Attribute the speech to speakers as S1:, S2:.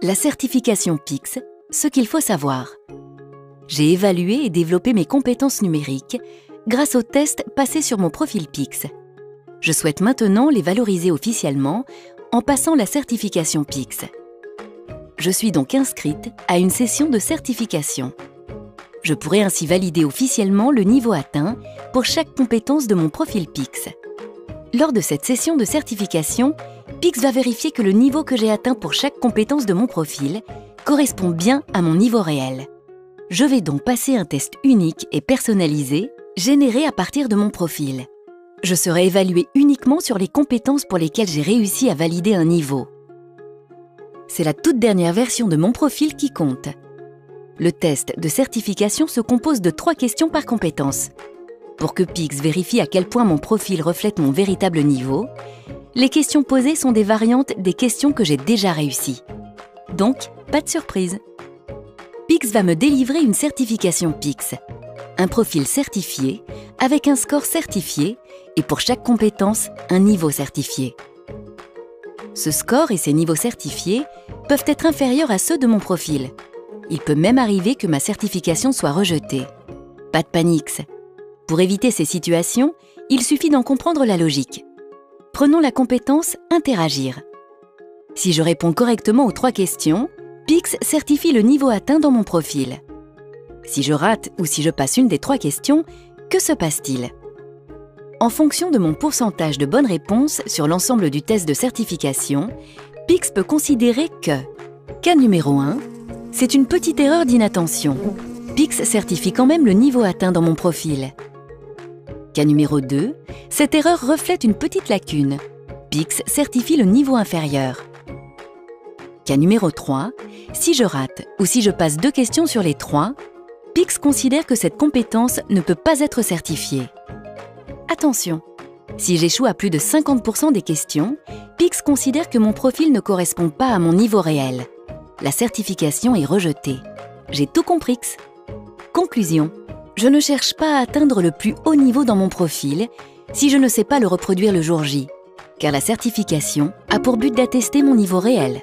S1: La certification PICS, ce qu'il faut savoir. J'ai évalué et développé mes compétences numériques grâce aux tests passés sur mon profil PICS. Je souhaite maintenant les valoriser officiellement en passant la certification PICS. Je suis donc inscrite à une session de certification. Je pourrai ainsi valider officiellement le niveau atteint pour chaque compétence de mon profil PICS. Lors de cette session de certification, PICS va vérifier que le niveau que j'ai atteint pour chaque compétence de mon profil correspond bien à mon niveau réel. Je vais donc passer un test unique et personnalisé, généré à partir de mon profil. Je serai évaluée uniquement sur les compétences pour lesquelles j'ai réussi à valider un niveau. C'est la toute dernière version de mon profil qui compte. Le test de certification se compose de 3 questions par compétence. Pour que PICS vérifie à quel point mon profil reflète mon véritable niveau, les questions posées sont des variantes des questions que j'ai déjà réussies. Donc, pas de surprise. PICS va me délivrer une certification PICS, un profil certifié avec un score certifié et pour chaque compétence, un niveau certifié. Ce score et ces niveaux certifiés peuvent être inférieurs à ceux de mon profil. Il peut même arriver que ma certification soit rejetée. Pas de panique. Pour éviter ces situations, il suffit d'en comprendre la logique. Prenons la compétence « Interagir ». Si je réponds correctement aux 3 questions, PICS certifie le niveau atteint dans mon profil. Si je rate ou si je passe une des 3 questions, que se passe-t-il? En fonction de mon pourcentage de bonnes réponses sur l'ensemble du test de certification, PICS peut considérer que cas numéro 1, c'est une petite erreur d'inattention. PICS certifie quand même le niveau atteint dans mon profil. Cas numéro 2, cette erreur reflète une petite lacune. PICS certifie le niveau inférieur. Cas numéro 3, si je rate ou si je passe 2 questions sur les 3, PICS considère que cette compétence ne peut pas être certifiée. Attention, si j'échoue à plus de 50% des questions, PICS considère que mon profil ne correspond pas à mon niveau réel. La certification est rejetée. J'ai tout compris. Conclusion. Je ne cherche pas à atteindre le plus haut niveau dans mon profil si je ne sais pas le reproduire le jour J, car la certification a pour but d'attester mon niveau réel.